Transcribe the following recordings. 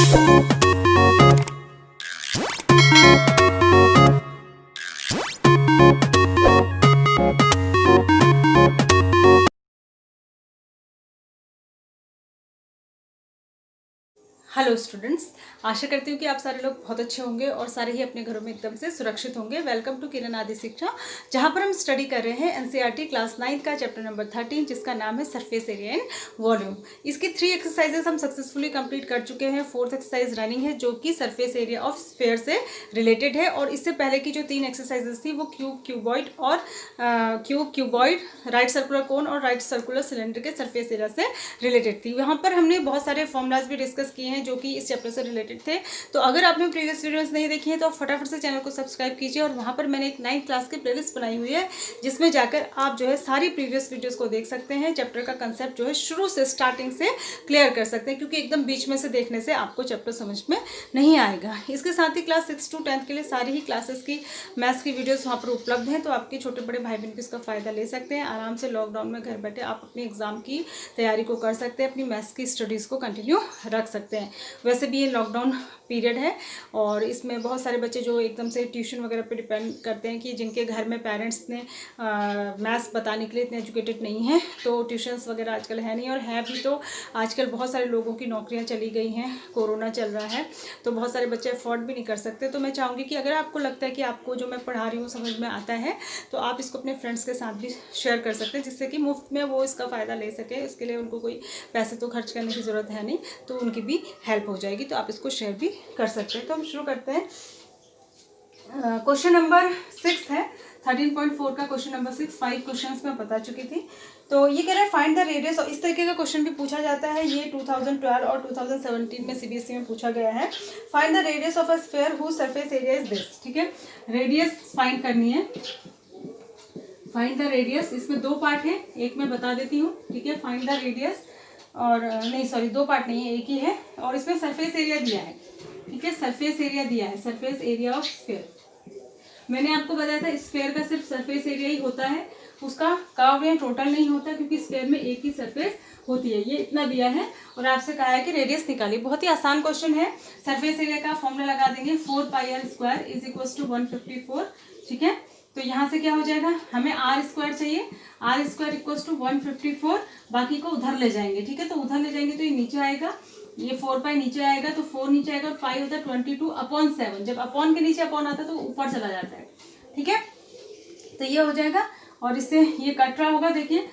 Hello students, आशा करती हूँ कि आप सारे लोग बहुत अच्छे होंगे और सारे ही अपने घरों में एकदम से सुरक्षित होंगे। वेलकम टू किरण आदि शिक्षा, जहाँ पर हम स्टडी कर रहे हैं एनसीईआरटी क्लास 9 का चैप्टर नंबर 13, जिसका नाम है सरफेस एरिया इन वॉल्यूम। इसकी 3 एक्सरसाइजेस हम सक्सेसफुली कंप्लीट कर चुके हैं। 4th एक्सरसाइज रनिंग है, जो कि सरफेस एरिया ऑफ स्फीयर से रिलेटेड है। और इससे पहले की जो 3 एक्सरसाइजेस थी वो क्यूबॉइड और क्यूबॉइड, राइट सर्कुलर कोन और राइट सर्कुलर सिलेंडर के सरफेस एरिया से रिलेटेड थी। वहाँ पर हमने बहुत सारे फॉर्मूलाज भी डिस्कस किए हैं जो कि इस चैप्टर से रिलेटेड थे। तो अगर आपने प्रीवियस वीडियोस नहीं देखी हैं तो आप फटाफट से चैनल को सब्सक्राइब कीजिए, और वहाँ पर मैंने एक 9th क्लास की प्लेलिस्ट बनाई हुई है, जिसमें जाकर आप जो है सारी प्रीवियस वीडियोस को देख सकते हैं। चैप्टर का कंसेप्ट जो है शुरू से स्टार्टिंग से क्लियर कर सकते हैं, क्योंकि एकदम बीच में से देखने से आपको चैप्टर समझ में नहीं आएगा। इसके साथ ही क्लास 6 to 10 के लिए सारी ही क्लासेस की मैथ्स की वीडियोस वहाँ पर उपलब्ध हैं, तो आपके छोटे बड़े भाई बहन भी इसका फ़ायदा ले सकते हैं। आराम से लॉकडाउन में घर बैठे आप अपनी एग्ज़ाम की तैयारी को कर सकते हैं, अपनी मैथ्स की स्टडीज़ को कंटिन्यू रख सकते हैं। वैसे भी ये लॉकडाउन पीरियड है और इसमें बहुत सारे बच्चे जो एकदम से ट्यूशन वगैरह पे डिपेंड करते हैं, कि जिनके घर में पेरेंट्स इतने मैथ्स बताने के लिए इतने एजुकेटेड नहीं हैं, तो ट्यूशन्स वगैरह आजकल है नहीं। और है भी तो आजकल बहुत सारे लोगों की नौकरियां चली गई हैं, कोरोना चल रहा है, तो बहुत सारे बच्चे अफोर्ड भी नहीं कर सकते। तो मैं चाहूँगी कि अगर आपको लगता है कि आपको जो मैं पढ़ा रही हूँ समझ में आता है, तो आप इसको अपने फ्रेंड्स के साथ भी शेयर कर सकते हैं, जिससे कि मुफ्त में वो इसका फ़ायदा ले सके। इसके लिए उनको कोई पैसे तो खर्च करने की ज़रूरत है नहीं, तो उनकी भी हेल्प हो जाएगी। तो आप इसको शेयर भी कर सकते हैं। तो हम शुरू करते हैं। क्वेश्चन नंबर 6 है, 13.4 का क्वेश्चन नंबर 6। 5 क्वेश्चंस मैं बता चुकी थी। तो ये कह रहा है फाइंड द रेडियस, और इस तरीके का क्वेश्चन भी पूछा जाता है। ये 2012 और 2017 में सीबीएसई में पूछा गया है। Find the radius of a sphere whose surface area is this. ठीक है, रेडियस फाइंड करनी है। फाइंड द रेडियस, इसमें 2 पार्ट है, एक मैं बता देती हूँ। ठीक है, फाइंड द रेडियस, और नहीं सॉरी 2 पार्ट नहीं है, एक ही है। और इसमें सरफेस एरिया दिया है। ठीक है, सरफेस एरिया दिया है, सरफेस एरिया ऑफ स्फीयर। मैंने आपको बताया था स्फीयर का सिर्फ सरफेस एरिया ही होता है, उसका कर्व या टोटल नहीं होता, क्योंकि स्फीयर में एक ही सरफेस होती है। ये इतना दिया है और आपसे कहा है कि रेडियस निकालिए। बहुत ही आसान क्वेश्चन है। सरफेस एरिया का फॉर्मूला लगा देंगे, 4πr² इज इक्वल टू 154। ठीक है, तो यहाँ से क्या हो जाएगा, हमें r² चाहिए, r² इक्वल टू 154। बाकी को उधर ले जाएंगे। ठीक है, तो उधर ले जाएंगे तो ये नीचे आएगा, ये 4π नीचे आएगा, तो 4 नीचे आएगा और पाई होता है 22/7। जब अपॉन के नीचे अपॉन आता है तो ऊपर चला जाता है। ठीक है, तो ये हो जाएगा, और इससे ये कट रहा होगा। देखिए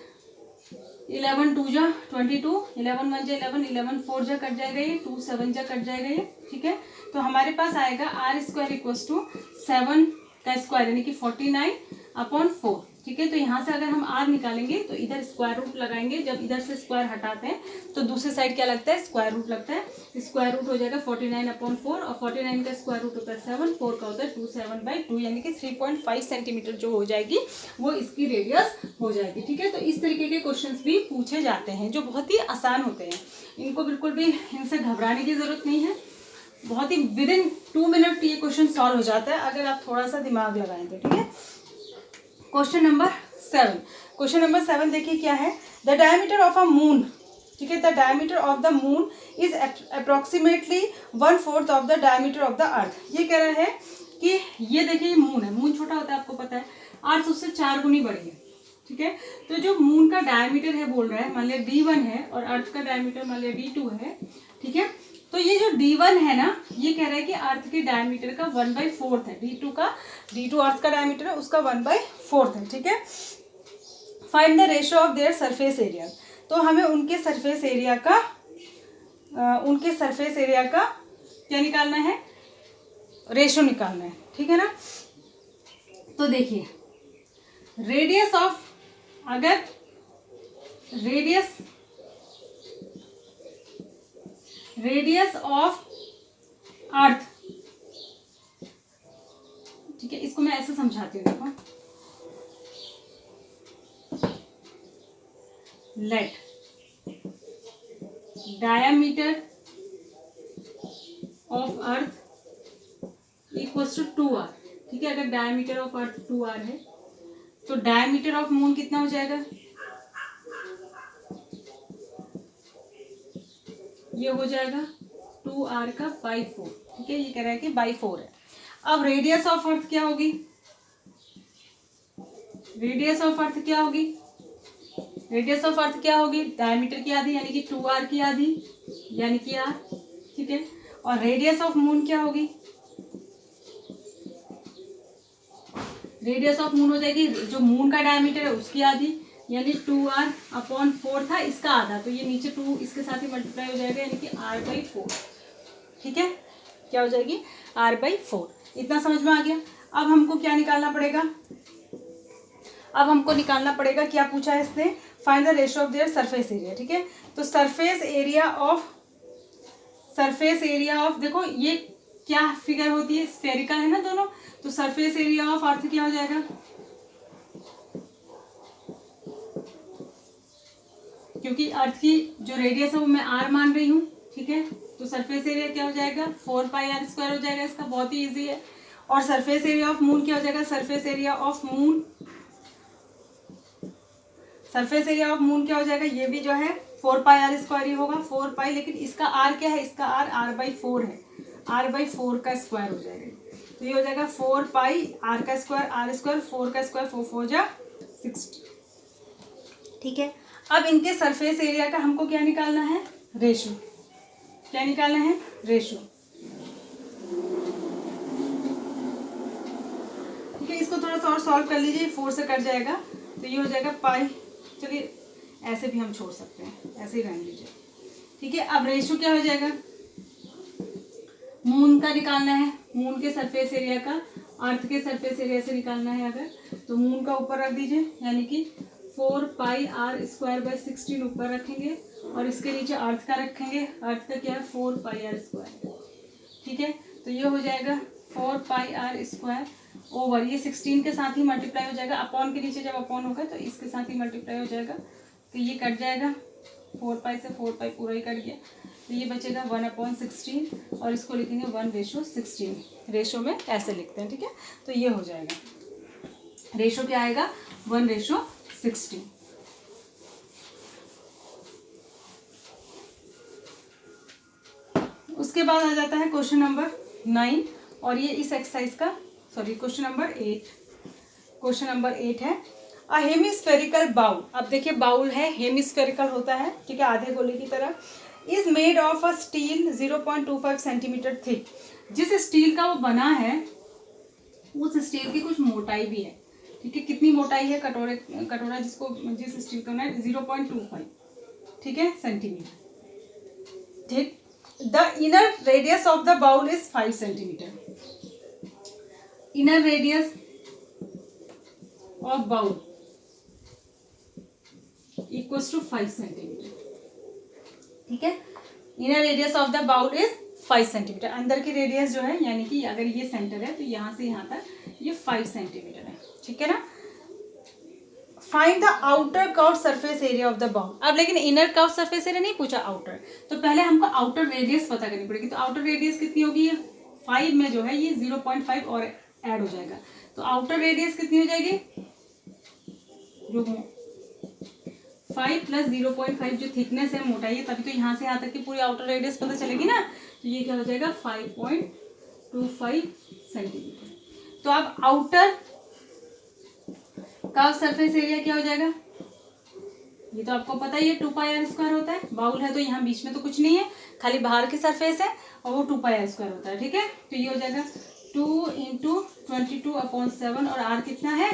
11 2 जा 22, 11 1 जा 11, 11 4 जा कट जाएगा, ये 2 7 जा कट जाएगा ये। ठीक है, तो हमारे पास आएगा r² इक्वल टू 7 का स्क्वायर यानी कि 49/4। ठीक है, तो यहाँ से अगर हम r निकालेंगे तो इधर स्क्वायर रूट लगाएंगे। जब इधर से स्क्वायर हटाते हैं तो दूसरी साइड क्या लगता है, स्क्वायर रूट लगता है। स्क्वायर रूट हो जाएगा 49/4, और 49 का स्क्वायर रूट होता है 7, 4 का होता है 27/2, यानी कि 3.5 सेंटीमीटर जो हो जाएगी वो इसकी रेडियस हो जाएगी। ठीक है, तो इस तरीके के क्वेश्चंस भी पूछे जाते हैं, जो बहुत ही आसान होते हैं। इनको बिल्कुल भी इनसे घबराने की जरूरत नहीं है। बहुत ही विदिन 2 मिनट ये क्वेश्चन सॉल्व हो जाता है, अगर आप थोड़ा सा दिमाग लगाएं तो। ठीक है, क्वेश्चन नंबर 7। क्वेश्चन नंबर 7 देखिए क्या है, the diameter of a moon. ठीक है, the diameter of the moon is approximately 1/4 of the diameter of the earth. ये कह रहा है कि ये देखिए ये मून है, मून छोटा होता है आपको पता है, अर्थ उससे 4 गुनी बड़ी है। ठीक है, तो जो मून का डायमीटर है बोल रहा है, मान लिया d1 है, और अर्थ का डायमीटर मान लिया d2 है। ठीक है, तो ये जो d1 है ना, ये कह रहा है कि अर्थ के डायमीटर का 1/4 है। d2 अर्थ का डायमीटर है, उसका 1/4 है। ठीक है, find the ratio of their surface area. तो हमें उनके सरफेस एरिया का क्या निकालना है, रेशियो निकालना है। ठीक है ना, तो देखिए रेडियस ऑफ, अगर रेडियस ऑफ अर्थ, ठीक है, इसको मैं ऐसे समझाती हूँ, देखो, let diameter of earth equals to 2r। ठीक है, अगर डायमीटर ऑफ अर्थ 2r है तो डायमीटर ऑफ मून कितना हो जाएगा, ये हो जाएगा 2r का बाई 4, ठीक है, ये कह रहा है कि बाई 4 है। अब रेडियस ऑफ अर्थ क्या होगी, रेडियस ऑफ अर्थ क्या होगी, रेडियस ऑफ अर्थ क्या होगी, डायमीटर की आधी यानी कि 2r की आधी यानी कि r, ठीक है। और रेडियस ऑफ मून क्या होगी, रेडियस ऑफ मून हो जाएगी जो मून का डायमीटर है उसकी आधी यानी 2r/4 था, इसका आधा, तो ये नीचे 2 इसके साथ ही मल्टीप्लाई हो जाएगा यानी कि r/4, ठीक है, क्या हो जाएगी r/4। इतना समझ में आ गया। अब हमको क्या निकालना पड़ेगा, अब हमको निकालना पड़ेगा, क्या पूछा है इसने, find the ratio of their surface area, ठीक है। तो सरफेस एरिया ऑफ देखो ये क्या फिगर होती है, स्फेरिकल है ना दोनों, तो सरफेस एरिया ऑफ अर्थ क्या हो जाएगा, क्योंकि अर्थ की जो रेडियस है वो मैं r मान रही हूँ, ठीक है, तो सरफेस एरिया क्या हो जाएगा 4πr² हो जाएगा, इसका बहुत ही इजी है। और सरफेस एरिया ऑफ मून क्या हो जाएगा, सरफेस एरिया ऑफ मून क्या हो जाएगा, ये भी जो है 4πr² ही होगा, 4π, लेकिन इसका r क्या है, इसका r/4 है, r/4 का स्क्वायर हो जाएगा, तो ये हो जाएगा 4πr² r², 4 का स्क्वायर 4 जा 60, ठीक है। अब इनके सरफेस एरिया का हमको क्या निकालना है, रेशो, क्या निकालना है, रेशो, ठीक है। इसको थोड़ा सा और सॉल्व कर लीजिए, 4 से कट जाएगा, तो ये हो जाएगा पाई, चलिए ऐसे भी हम छोड़ सकते हैं, ऐसे ही रहने लीजिए, ठीक है। अब रेशो क्या हो जाएगा, मून का निकालना है, मून के सरफेस एरिया का अर्थ के सरफेस एरिया से निकालना है अगर, तो मून का ऊपर रख दीजिए यानी कि 4πr²/16 ऊपर रखेंगे और इसके नीचे अर्थ का रखेंगे, अर्थ का क्या है 4πr², ठीक है। तो ये हो जाएगा 4πr² ओवर, ये 16 के साथ ही मल्टीप्लाई हो जाएगा, अपॉन के नीचे जब अपॉन होगा तो इसके साथ ही मल्टीप्लाई हो जाएगा, तो ये कट जाएगा, 4π से 4π पूरा ही कट गया, तो ये बचेगा 1/16 और इसको लिखेंगे 1/16, रेशो में ऐसे लिखते हैं, ठीक है। तो ये हो जाएगा, रेशो क्या आएगा 1/16। उसके बाद आ जाता है क्वेश्चन नंबर 9 और ये इस एक्सरसाइज का क्वेश्चन नंबर 8 है। अ हेमिस्फेरिकल बाउल, अब देखिए बाउल है, हेमिस्फेरिकल होता है, ठीक है, आधे गोले की तरह, is made of a steel 0.25 centimetre thick, जिस स्टील का वो बना है उस स्टील की कुछ मोटाई भी है, ठीक है, कितनी मोटाई है, कटोरा जिस स्टील का बना है 0.25, ठीक है, सेंटीमीटर, ठीक। The inner radius of the bowl is 5 centimetre, inner radius of bowl equals to 5 centimetre, ठीक है, inner radius of the bowl is 5 centimetre, अंदर की रेडियस जो है यानी कि अगर ये सेंटर है तो यहाँ से यहाँ तक ये 5 सेंटीमीटर है, ठीक है ना। Find the outer curve surface area of the bowl, अब लेकिन इनर कर्व सरफेस एरिया नहीं पूछा, आउटर, तो पहले हमको आउटर रेडियस पता करनी पड़ेगी, तो आउटर रेडियस कितनी होगी, 5 में जो है ये 0.5 और ऐड हो जाएगा, तो आउटर रेडियस कितनी हो जाएगी, जो 5 + 0.5 जो थिकनेस है, मोटाई है, तभी तो यहाँ से यहाँ तक की पूरी आउटर रेडियस पता चलेगी ना, तो ये क्या हो जाएगा 5.25 सेंटीमीटर। तो अब आउटर का सरफेस एरिया क्या हो जाएगा, ये तो आपको पता ही है 2πr² होता है, बाउल है तो यहाँ बीच में तो कुछ नहीं है, खाली बाहर की सरफेस है और वो 2πr² होता है, ठीक है। तो ये हो जाएगा 2 × 22/7 और r कितना है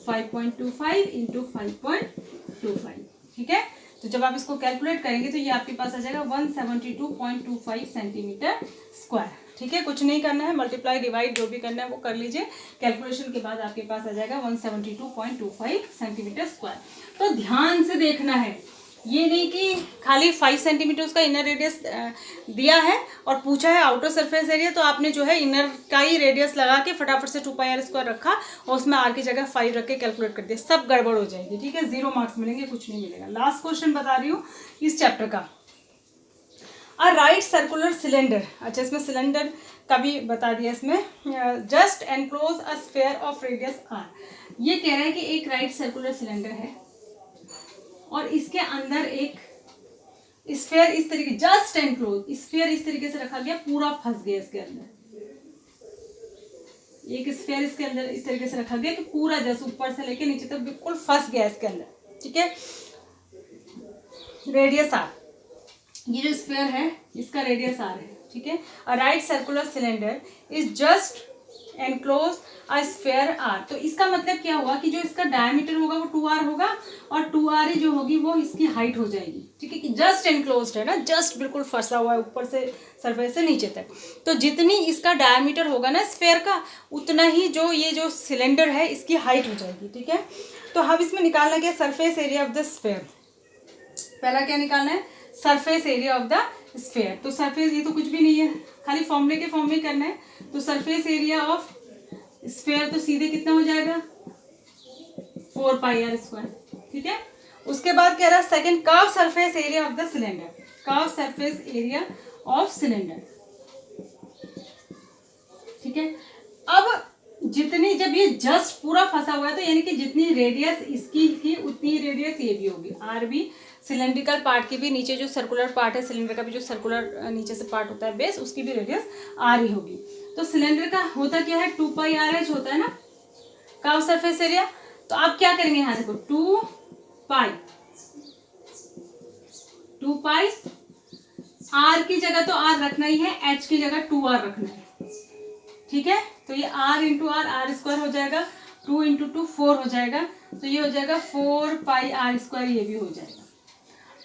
5.25 × 5.25, ठीक है। तो जब आप इसको कैलकुलेट करेंगे तो ये आपके पास आ जाएगा 172.25 सेंटीमीटर स्क्वायर, ठीक है। कुछ नहीं करना है, मल्टीप्लाई डिवाइड जो भी करना है वो कर लीजिए, कैलकुलेशन के बाद आपके पास आ जाएगा 172.25 सेंटीमीटर स्क्वायर। तो ध्यान से देखना है, ये नहीं कि खाली 5 सेंटीमीटर उसका इनर रेडियस दिया है और पूछा है आउटर सरफेस एरिया, तो आपने जो है इनर का ही रेडियस लगा के फटाफट से 2πr² रखा और उसमें r की जगह 5 रख के कैलकुलेट कर दिया, सब गड़बड़ हो जाएगी, ठीक है, 0 मार्क्स मिलेंगे, कुछ नहीं मिलेगा। लास्ट क्वेश्चन बता रही हूँ इस चैप्टर का, अ राइट सर्कुलर सिलेंडर, अच्छा इसमें सिलेंडर का भी बता दिया, इसमें just enclose a sphere of radius r, ये कह रहा है कि एक राइट सर्कुलर सिलेंडर है और इसके अंदर एक स्फेयर इस तरीके जस्ट एनक्लोज, स्फेयर इस तरीके से रखा गया, पूरा फंस गया इसके अंदर। एक स्फेयर इसके अंदर इस तरीके से रखा गया कि पूरा जैसे ऊपर से लेके नीचे तक बिल्कुल फंस गया इसके अंदर, ठीक है। रेडियस आर, ये जो स्फेयर है इसका रेडियस आर है, ठीक है। A right circular cylinder is just enclose a sphere r. तो इसका मतलब क्या हुआ कि जो इसका डायमीटर होगा वो 2r होगा और 2r जो होगी वो इसकी हाइट हो जाएगी, ठीक है। कि जस्ट एनक्लोज्ड है ना, जस्ट बिल्कुल फंसा हुआ है ऊपर से सरफेस से नीचे तक। तो जितनी इसका डायमीटर होगा ना स्फेयर का, उतना ही जो ये जो सिलेंडर है इसकी हाइट हो जाएगी, ठीक है। तो हम इसमें निकालना क्या, surface area of the sphere. पहला क्या निकालना है, surface area of the sphere. तो सरफेस ये तो कुछ भी नहीं है, खाली फॉर्मूले के फॉर्म में करना है। तो सरफेस एरिया ऑफ स्फेयर तो सीधे कितना हो जाएगा, 4πr², ठीक है। उसके बाद कह रहा है second, curve surface area of the cylinder, curve surface area of cylinder, ठीक है। अब जितनी, जब ये जस्ट पूरा फंसा हुआ है तो यानी कि जितनी रेडियस इसकी थी उतनी रेडियस ये भी होगी, आर भी। सिलेंड्रिकल पार्ट की भी, नीचे जो सर्कुलर पार्ट है सिलेंडर का भी, जो सर्कुलर नीचे से पार्ट होता है बेस, उसकी भी रेडियस आर ही होगी। तो सिलेंडर का होता क्या है, 2πrh होता है ना कर्व सरफेस एरिया। तो आप क्या करेंगे, यहाँ देखो 2π आर की जगह तो आर रखना ही है, एच की जगह 2r रखना है, ठीक है। तो ये r इंटू r² हो जाएगा, 2 इंटू 2 4 हो जाएगा, तो ये हो जाएगा 4πr², ये भी हो जाएगा।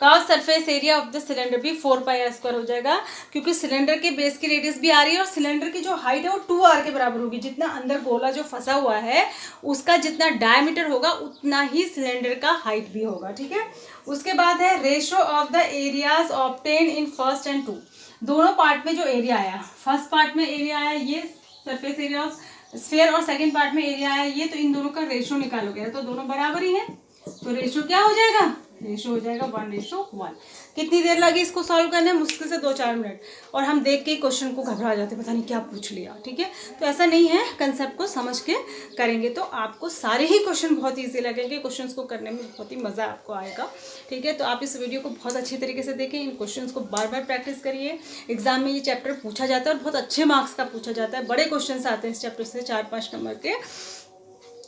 Curve surface area of the cylinder भी 4πr² हो जाएगा, क्योंकि सिलेंडर के बेस की रेडियस भी आ रही है और सिलेंडर की जो हाइट है वो 2r के बराबर होगी। जितना अंदर गोला जो फंसा हुआ है उसका जितना डायमीटर होगा उतना ही सिलेंडर का हाइट भी होगा, ठीक है। उसके बाद है ratio of the areas obtain in first and 2। दोनों पार्ट में जो एरिया आया, फर्स्ट पार्ट में एरिया आया ये सरफेस एरिया ऑफ स्फीयर और सेकंड पार्ट में एरिया आया ये, तो इन दोनों का रेशो निकालोगे तो दोनों बराबर ही है, तो रेशो क्या हो जाएगा, रेशो हो जाएगा 1:1। कितनी देर लगी इसको सॉल्व करने, मुश्किल से 2-4 मिनट, और हम देख के क्वेश्चन को घबरा जाते, पता नहीं क्या पूछ लिया, ठीक है। तो ऐसा नहीं है, कंसेप्ट को समझ के करेंगे तो आपको सारे ही क्वेश्चन बहुत ईजी लगेंगे, क्वेश्चन को करने में बहुत ही मज़ा आपको आएगा, ठीक है। तो आप इस वीडियो को बहुत अच्छी तरीके से देखें, इन क्वेश्चन को बार बार प्रैक्टिस करिए। एग्जाम में ये चैप्टर पूछा जाता है और बहुत अच्छे मार्क्स का पूछा जाता है, बड़े क्वेश्चन आते हैं इस चैप्टर से 4-5 नंबर के,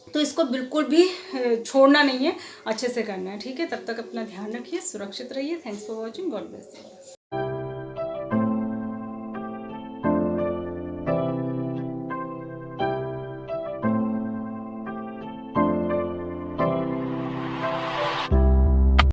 तो इसको बिल्कुल भी छोड़ना नहीं है, अच्छे से करना है, ठीक है। तब तक अपना ध्यान रखिए, सुरक्षित रहिए। Thanks for watching, God bless you.